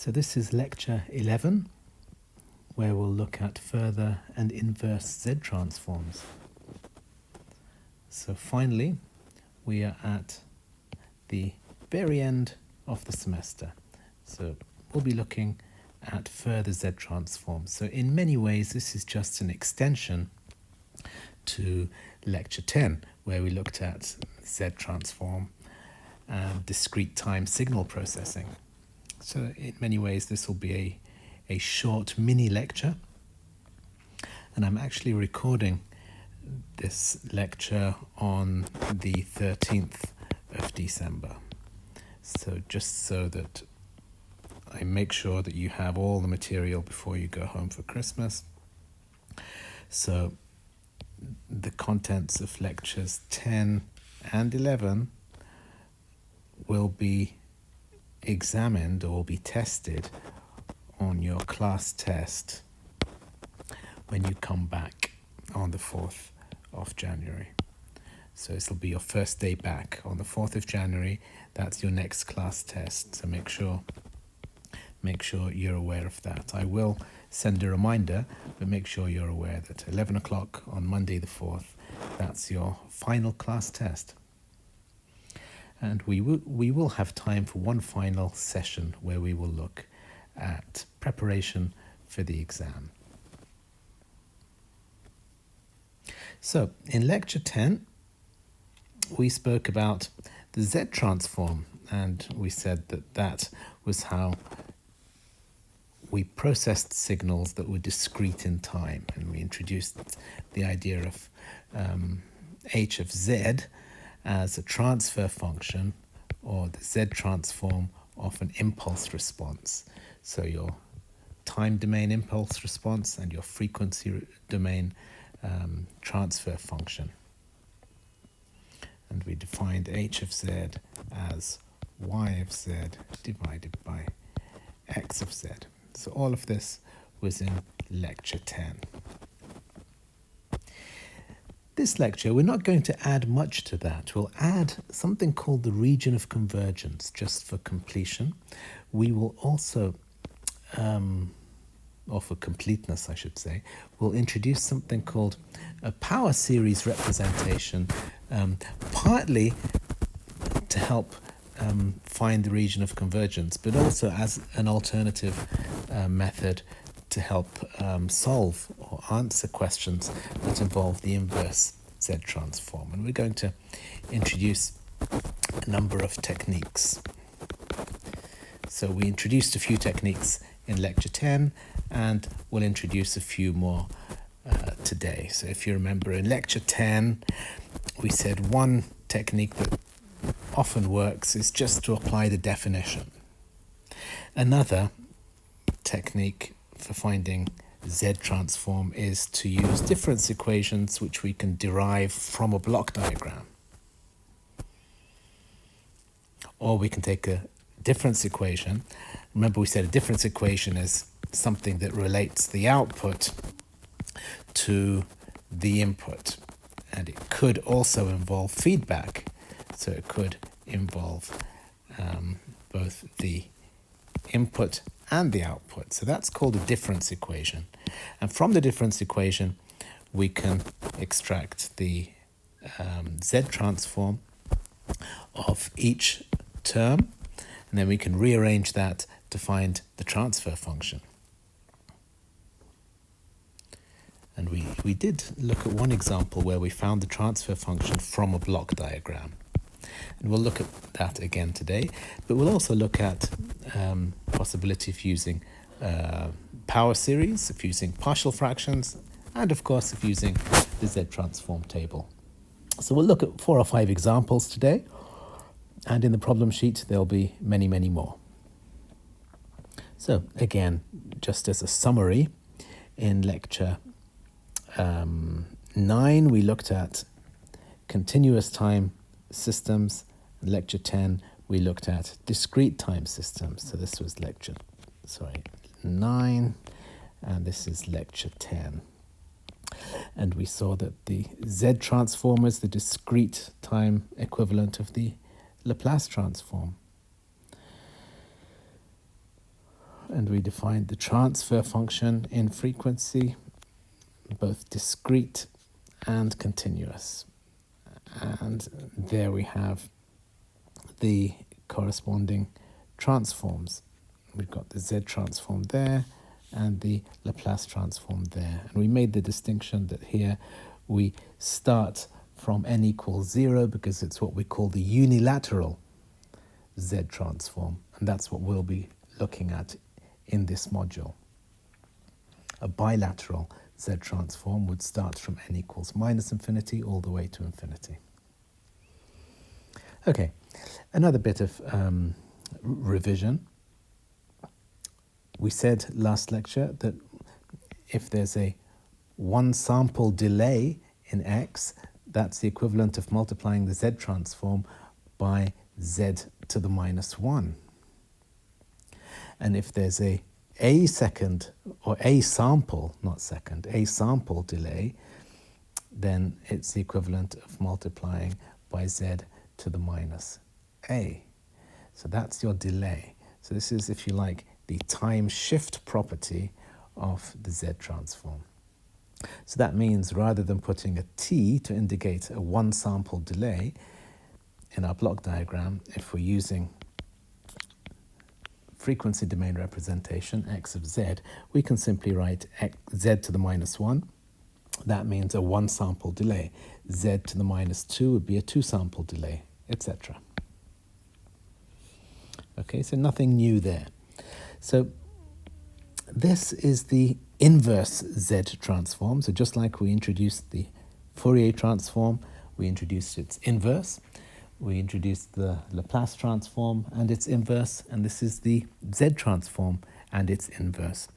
So this is lecture 11, where we'll look at further and inverse Z transforms. So finally, we are at the very end of the semester. So we'll be looking at further Z transforms. So in many ways, this is just an extension to lecture 10, where we looked at Z transform and discrete time signal processing. So in many ways, this will be a short mini lecture. And I'm actually recording this lecture on the 13th of December. So just so that I make sure that you have all the material before you go home for Christmas. So the contents of lectures 10 and 11 will be examined or will be tested on your class test when you come back on the 4th of January. So this will be your first day back on the 4th of January. That's your next class test. So make sure you're aware of that. I will send a reminder, but make sure you're aware that 11 o'clock on Monday the 4th, that's your final class test. And we will have time for one final session where we will look at preparation for the exam. So in lecture 10, we spoke about the Z transform, and we said that that was how we processed signals that were discrete in time, and we introduced the idea of h of z as a transfer function, or the Z transform of an impulse response. So your time domain impulse response and your frequency domain transfer function. And we defined h of z as y of z divided by x of z. So all of this was in lecture 10. This lecture, we're not going to add much to that. We'll add something called the region of convergence, just for completion. We will also, or for completeness, I should say, we'll introduce something called a power series representation, partly to help find the region of convergence, but also as an alternative method to help solve or answer questions that involve the inverse Z transform. And we're going to introduce a number of techniques. So we introduced a few techniques in lecture 10, and we'll introduce a few more today. So if you remember, in lecture 10, we said one technique that often works is just to apply the definition. Another technique for finding Z transform is to use difference equations which we can derive from a block diagram. Or we can take a difference equation. Remember, we said a difference equation is something that relates the output to the input. And it could also involve feedback. So it could involve both the input and the output. So that's called a difference equation. And from the difference equation, we can extract the Z transform of each term, and then we can rearrange that to find the transfer function. And we did look at one example where we found the transfer function from a block diagram. And we'll look at that again today, but we'll also look at possibility of using power series, of using partial fractions, and of course of using the Z transform table. So we'll look at 4 or 5 examples today, and in the problem sheet there'll be many, many more. So again, just as a summary, in lecture 9 we looked at continuous time systems. In lecture 10 we looked at discrete time systems. So this was lecture 9, and this is lecture 10. And we saw that the Z transform is the discrete time equivalent of the Laplace transform. and we defined the transfer function in frequency, both discrete and continuous. And there we have the corresponding transforms. We've got the Z transform there and the Laplace transform there. And we made the distinction that here we start from n equals 0 because it's what we call the unilateral Z transform. And that's what we'll be looking at in this module. A bilateral Z transform would start from n equals minus infinity all the way to infinity. Okay, another bit of revision. We said last lecture that if there's a one sample delay in x, that's the equivalent of multiplying the Z transform by Z to the minus 1. And if there's a second, or a sample, not second, a sample delay, then it's the equivalent of multiplying by Z to the minus a. So that's your delay. So this is, if you like, the time shift property of the Z transform. So that means rather than putting a t to indicate a one sample delay in our block diagram, if we're using frequency domain representation, x of z, we can simply write z to the minus 1. That means a one sample delay. Z to the minus 2 would be a two sample delay, etc. Okay, so nothing new there. So this is the inverse Z transform. So just like we introduced the Fourier transform, we introduced its inverse. We introduced the Laplace transform and its inverse, and this is the Z transform and its inverse.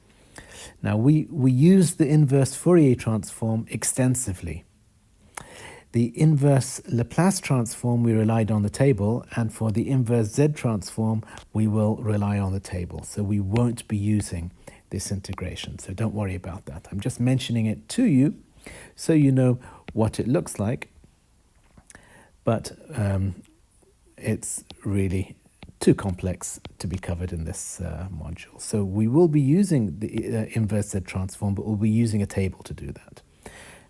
Now we use the inverse Fourier transform extensively. The inverse Laplace transform we relied on the table, and for the inverse Z transform we will rely on the table. So we won't be using this integration, so don't worry about that. I'm just mentioning it to you so you know what it looks like, but it's really too complex to be covered in this module. So we will be using the inverse Z transform, but we'll be using a table to do that.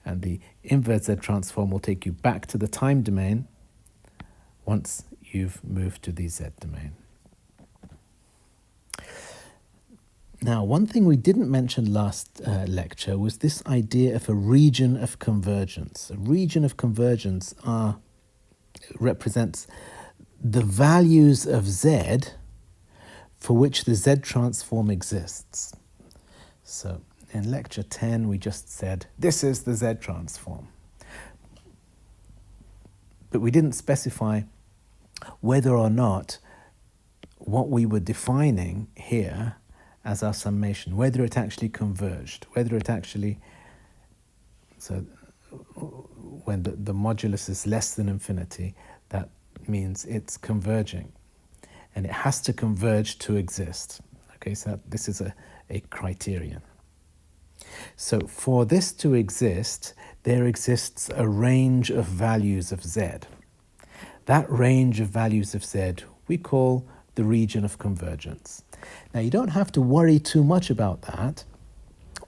And the inverse Z transform will take you back to the time domain once you've moved to the Z domain. Now, one thing we didn't mention last lecture was this idea of a region of convergence. A region of convergence represents the values of Z for which the Z transform exists. So in lecture 10, we just said, this is the Z transform. But we didn't specify whether or not what we were defining here as our summation, whether it actually converged, whether it actually, so when the modulus is less than infinity, that means it's converging. And it has to converge to exist. Okay, so this is a criterion. So for this to exist, there exists a range of values of Z. That range of values of Z we call the region of convergence. Now you don't have to worry too much about that.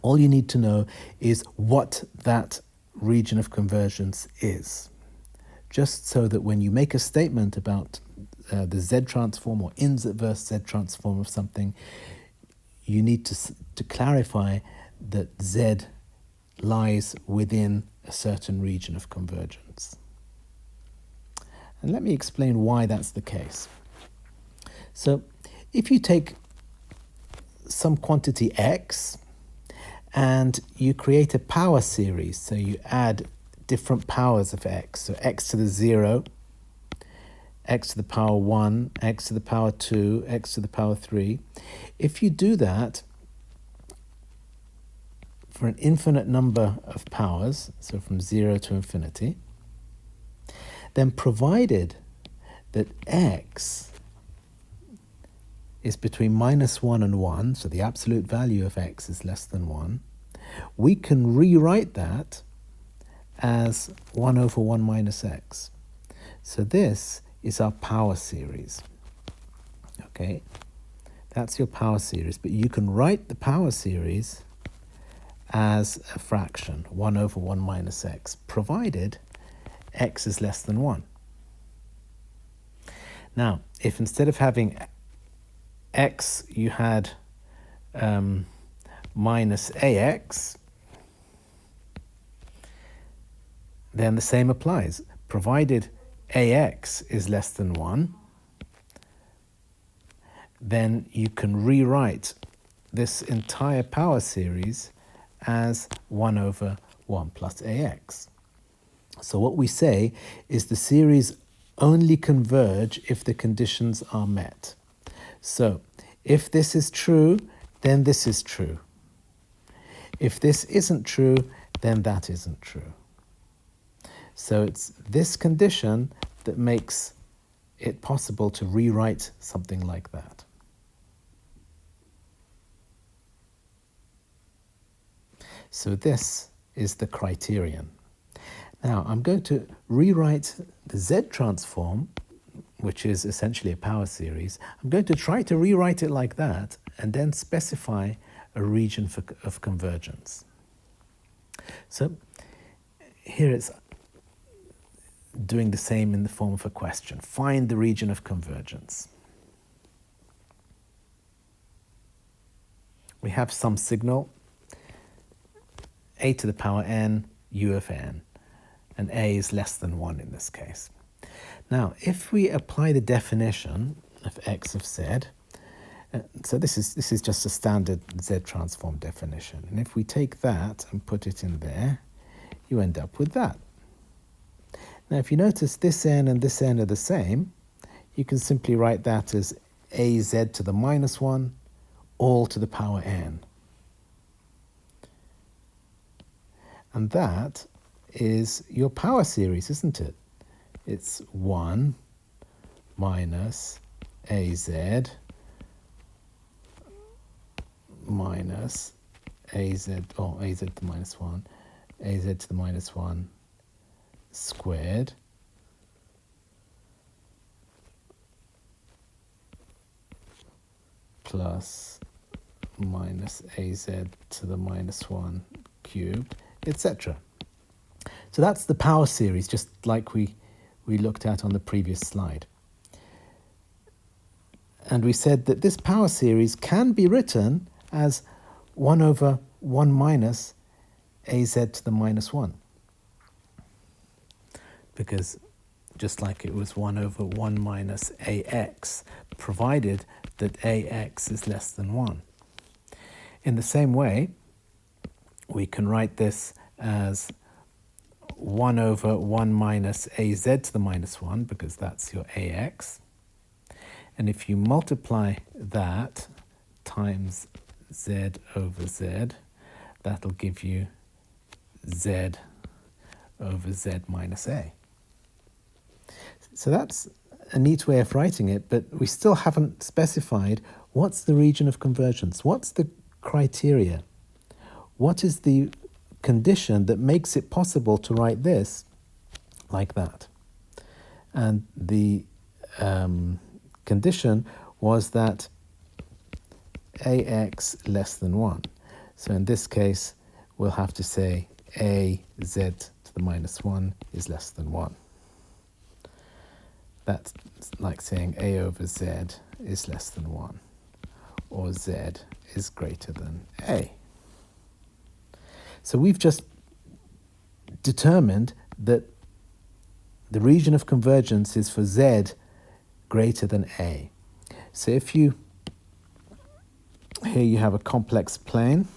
All you need to know is what that region of convergence is. Just so that when you make a statement about the Z transform or inverse Z transform of something, you need to clarify that Z lies within a certain region of convergence. And let me explain why that's the case. So if you take some quantity x and you create a power series, so you add different powers of x, so x to the 0, x to the power 1, x to the power 2, x to the power 3. If you do that for an infinite number of powers, so from 0 to infinity, then provided that x is between -1 and 1, so the absolute value of x is less than 1, we can rewrite that as 1 over 1 minus x. So this is our power series. Okay, That's your power series, but you can write the power series as a fraction, 1 over 1 minus x, provided x is less than 1. Now, if instead of having x, you had minus ax, then the same applies. Provided ax is less than 1, then you can rewrite this entire power series as 1 over 1 plus ax. So what we say is the series only converge if the conditions are met. So if this is true, then this is true. If this isn't true, then that isn't true. So it's this condition that makes it possible to rewrite something like that. So this is the criterion. Now I'm going to rewrite the Z transform, which is essentially a power series. I'm going to try to rewrite it like that and then specify a region of convergence. So here it's doing the same in the form of a question. Find the region of convergence. We have some signal, a to the power n, u of n, and a is less than 1 in this case. Now, if we apply the definition of x of z, so this is just a standard Z transform definition, and if we take that and put it in there, you end up with that. Now, if you notice this n and this n are the same, you can simply write that as az to the minus 1 all to the power n. And that is your power series, isn't it? It's 1 minus az minus az, or az to the minus 1, az to the minus 1 squared plus minus az to the minus 1 cubed, etc. So that's the power series, just like we looked at on the previous slide. And we said that this power series can be written as 1 over 1 minus az to the minus 1. Because just like it was 1 over 1 minus ax, provided that ax is less than 1. In the same way, we can write this as 1 over 1 minus az to the minus 1, because that's your ax. And if you multiply that times z over z, that'll give you z over z minus a. So that's a neat way of writing it, but we still haven't specified what's the region of convergence, what's the criteria, what is the condition that makes it possible to write this like that. And the condition was that ax less than 1. So in this case, we'll have to say az to the minus 1 is less than 1. That's like saying a over z is less than 1, or z is greater than a. So we've just determined that the region of convergence is for z greater than a. So if you, here you have a complex plane.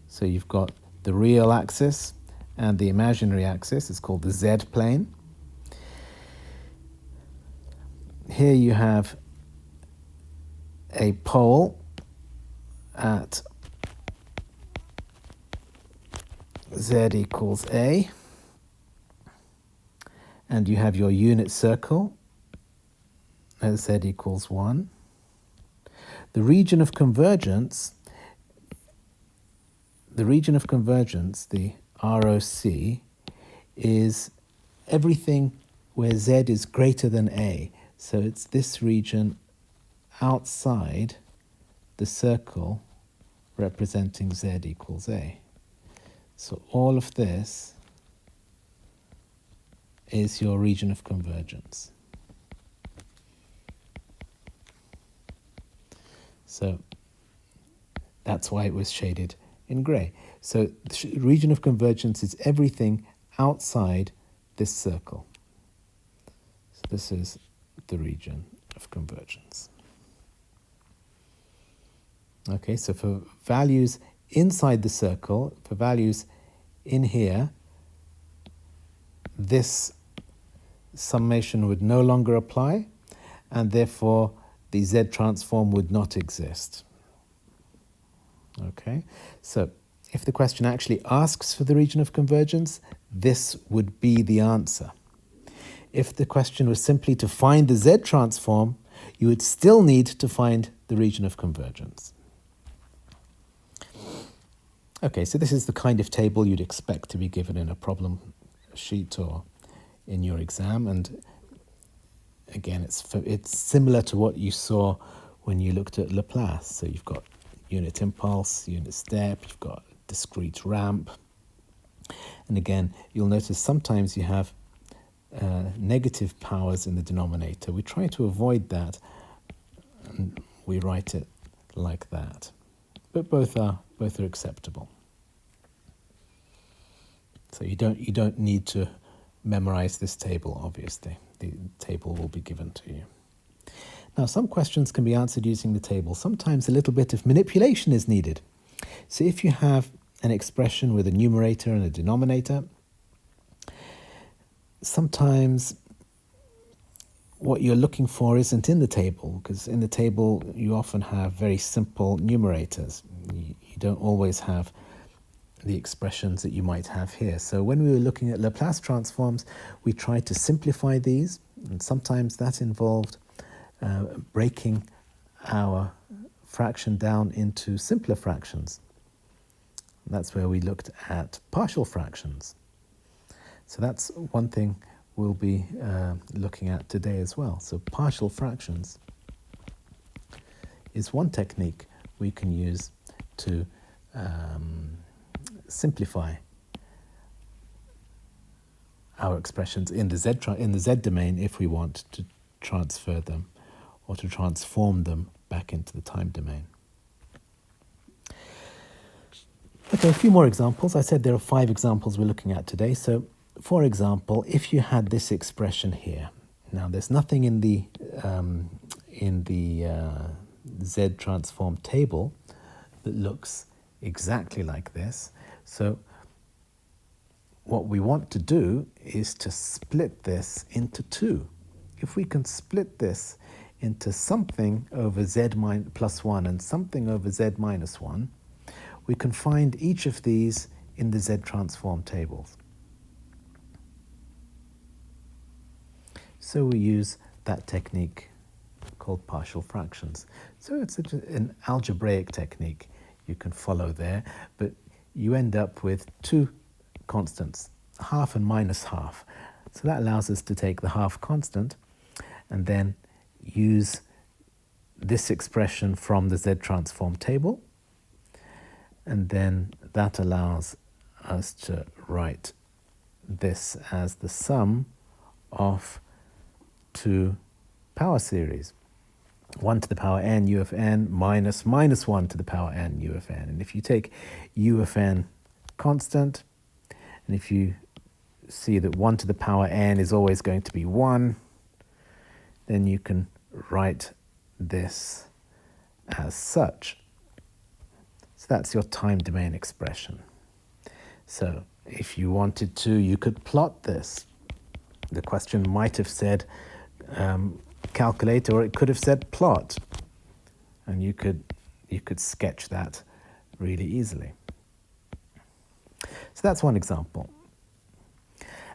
So you've got the real axis and the imaginary axis. It's called the z-plane. Here you have a pole at z equals a, and you have your unit circle at z equals 1. The region of convergence, the ROC, is everything where z is greater than a. So it's this region outside the circle representing z equals a. So all of this is your region of convergence. So that's why it was shaded in grey. So the region of convergence is everything outside this circle. So this is the region of convergence. Okay, so for values inside the circle, for values in here, this summation would no longer apply, and therefore the Z transform would not exist. Okay, so if the question actually asks for the region of convergence, this would be the answer. If the question was simply to find the Z transform, you would still need to find the region of convergence. Okay, so this is the kind of table you'd expect to be given in a problem sheet or in your exam, and again, it's similar to what you saw when you looked at Laplace. So you've got unit impulse, unit step, you've got discrete ramp, and again, you'll notice sometimes you have negative powers in the denominator. We try to avoid that, and we write it like that. But both are acceptable. So you don't need to memorize this table, obviously. The table will be given to you. Now, some questions can be answered using the table. Sometimes a little bit of manipulation is needed. So if you have an expression with a numerator and a denominator, sometimes what you're looking for isn't in the table, because in the table you often have very simple numerators. You don't always have the expressions that you might have here. So when we were looking at Laplace transforms, we tried to simplify these, and sometimes that involved breaking our fraction down into simpler fractions. That's where we looked at partial fractions. So that's one thing we'll be looking at today as well. So partial fractions is one technique we can use to simplify our expressions in the Z domain if we want to transfer them or to transform them back into the time domain. Okay, a few more examples. I said there are 5 examples we're looking at today. So, for example, if you had this expression here, now there's nothing in the Z transform table that looks exactly like this. So what we want to do is to split this into 2. If we can split this into something over Z plus 1 and something over Z minus 1, we can find each of these in the Z transform tables. So we use that technique called partial fractions. So it's an algebraic technique you can follow there, but you end up with 2 constants, half and minus half. So that allows us to take the half constant and then use this expression from the Z transform table, and then that allows us to write this as the sum of 2 power series. 1 to the power n u of n minus 1 to the power n u of n. And if you take u of n constant, and if you see that 1 to the power n is always going to be 1, then you can write this as such. So that's your time domain expression. So if you wanted to, you could plot this. The question might have said calculate, or it could have said plot, and you could sketch that really easily. So that's one example.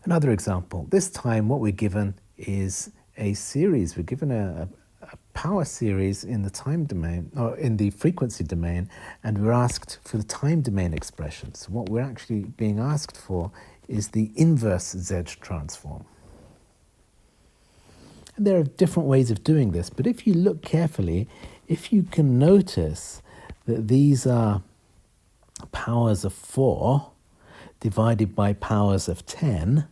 Another example, this time what we're given is a series. We're given a power series in the time domain, or in the frequency domain, and we're asked for the time domain expressions. What we're actually being asked for is the inverse Z transform. And there are different ways of doing this, but if you look carefully, if you can notice that these are powers of 4 divided by powers of 10,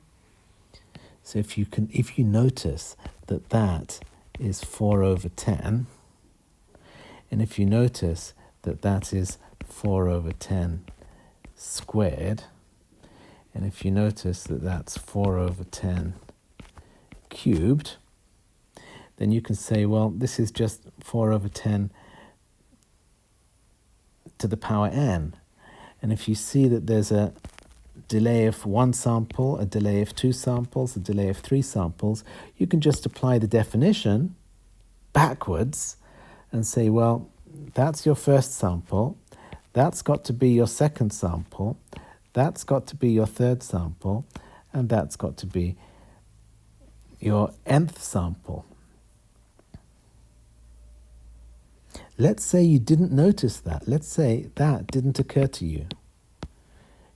so if you notice that that is 4 over 10, and if you notice that that is 4 over 10 squared, and if you notice that that's 4 over 10 cubed, then you can say, well, this is just 4 over 10 to the power n. And if you see that there's a delay of 1 sample, a delay of 2 samples, a delay of 3 samples, you can just apply the definition backwards and say, well, that's your first sample, that's got to be your second sample, that's got to be your third sample, and that's got to be your nth sample. Let's say you didn't notice that. Let's say that didn't occur to you.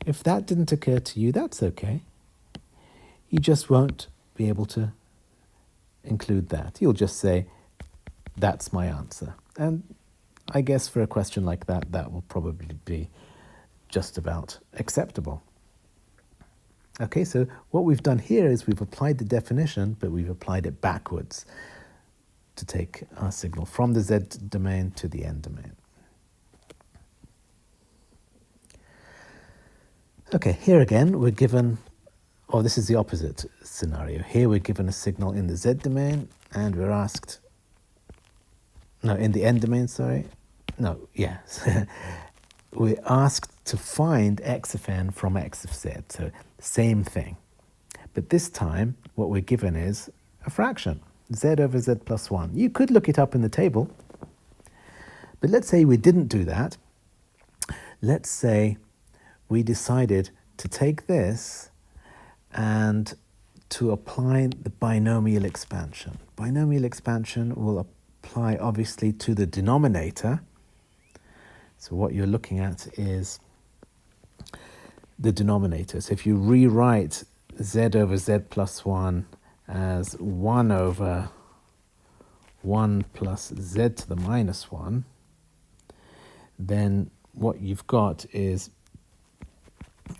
If that didn't occur to you, that's okay. You just won't be able to include that. You'll just say, that's my answer. And I guess for a question like that, that will probably be just about acceptable. Okay, so what we've done here is we've applied the definition, but we've applied it backwards to take our signal from the Z domain to the N domain. Okay, here again we're given, or this is the opposite scenario. Here we're given a signal in the Z domain and we're asked, no, in the N domain, sorry. No, yes. We're asked to find x of n from x of z, so same thing. But this time what we're given is a fraction, z over z plus 1. You could look it up in the table, but let's say we didn't do that. Let's say we decided to take this and to apply the binomial expansion. Binomial expansion will apply obviously to the denominator. So what you're looking at is the denominator. So if you rewrite z over z plus 1 as 1 over 1 plus z to the minus 1, then what you've got is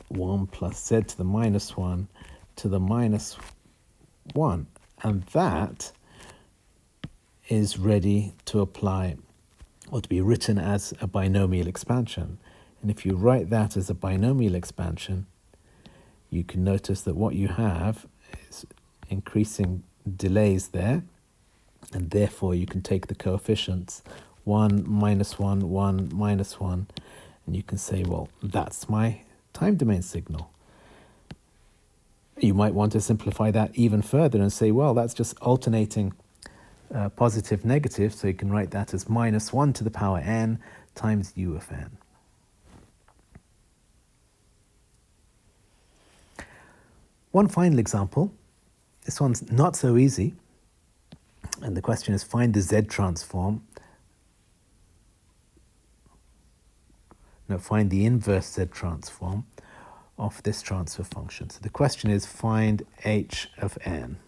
1 plus z to the minus 1 to the minus 1. And that is ready to apply or to be written as a binomial expansion. And if you write that as a binomial expansion, you can notice that what you have is increasing delays there, and therefore you can take the coefficients 1, minus 1, 1, minus 1, and you can say, well, that's my time domain signal. You might want to simplify that even further and say, well, that's just alternating positive, negative, so you can write that as minus 1 to the power n times u of n. One final example. This one's not so easy, and the question is find the Z transform. No, find the inverse Z transform of this transfer function. So the question is find h of n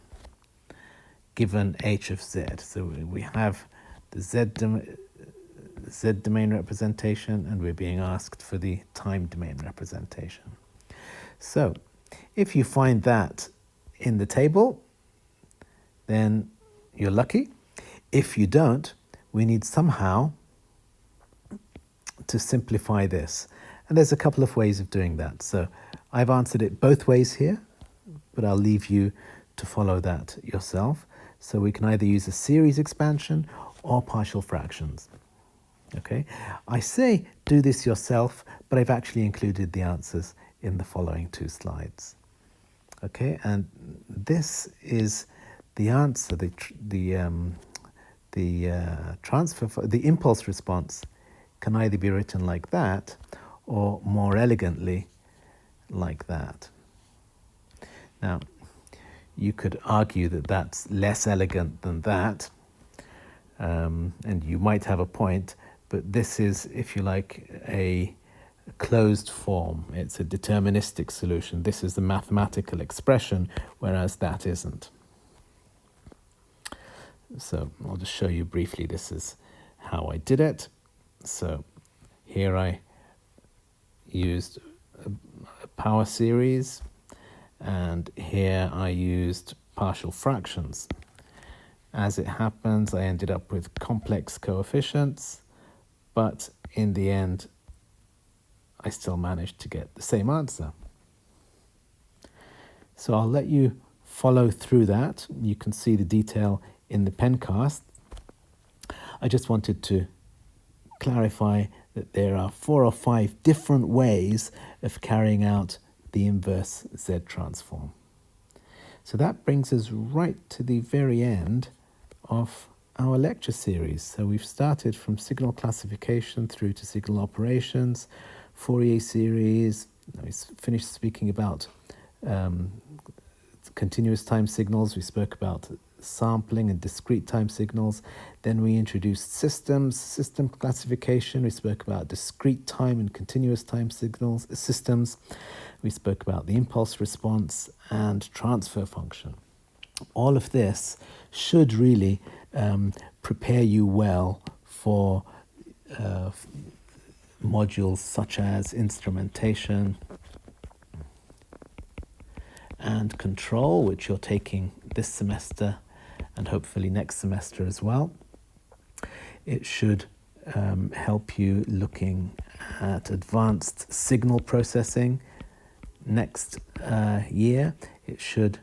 given h of z. So we have the Z domain representation, and we're being asked for the time domain representation. So if you find that in the table, then you're lucky. If you don't, we need somehow to simplify this. And there's a couple of ways of doing that. So I've answered it both ways here, but I'll leave you to follow that yourself. So we can either use a series expansion or partial fractions. Okay, I say do this yourself, but I've actually included the answers in the following 2 slides. Okay, and this is the answer, the impulse response can either be written like that or more elegantly like that. Now, you could argue that that's less elegant than that, and you might have a point, but this is, if you like, a closed form. It's a deterministic solution. This is the mathematical expression, whereas that isn't. So I'll just show you briefly, this is how I did it. So here I used a power series, and here I used partial fractions. As it happens, I ended up with complex coefficients, but in the end, I still managed to get the same answer. So I'll let you follow through that. You can see the detail in the pencast. I just wanted to clarify that there are 4 or 5 different ways of carrying out the inverse Z transform. So that brings us right to the very end of our lecture series. So we've started from signal classification through to signal operations, Fourier series. We finished speaking about continuous time signals. We spoke about sampling and discrete time signals. Then we introduced system classification. We spoke about discrete time and continuous time systems. We spoke about the impulse response and transfer function. All of this should really prepare you well for modules such as instrumentation and control, which you're taking this semester and hopefully next semester as well. It should help you looking at advanced signal processing next year. It should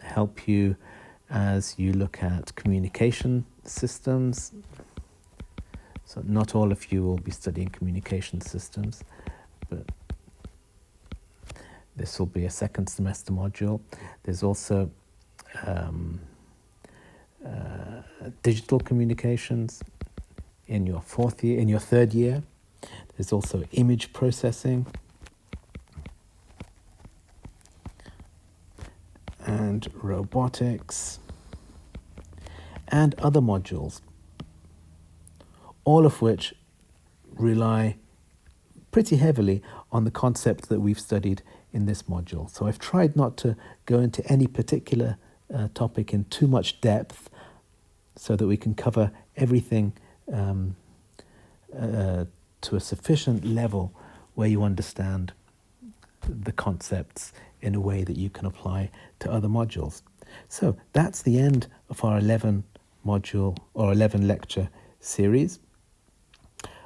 help you as you look at communication systems. So not all of you will be studying communication systems, but this will be a second semester module. There's also digital communications in your third year. There's also image processing and robotics and other modules, all of which rely pretty heavily on the concept that we've studied in this module. So I've tried not to go into any particular topic in too much depth so that we can cover everything to a sufficient level where you understand the concepts in a way that you can apply to other modules. So that's the end of our 11 lecture series.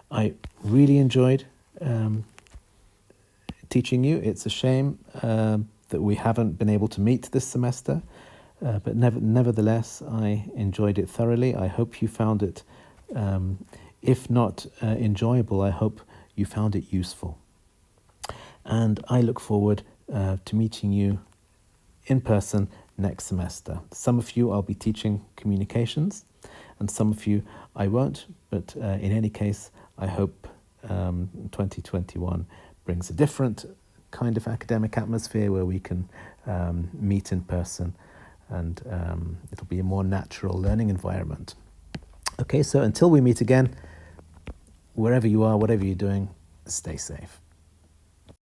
I really enjoyed teaching you. It's a shame that we haven't been able to meet this semester, but nevertheless, I enjoyed it thoroughly. I hope you found it, if not enjoyable, I hope you found it useful. And I look forward to meeting you in person next semester. Some of you I'll be teaching communications, and some of you I won't, but in any case, I hope 2021 brings a different kind of academic atmosphere where we can meet in person, and it'll be a more natural learning environment. Okay, so until we meet again, wherever you are, whatever you're doing, stay safe.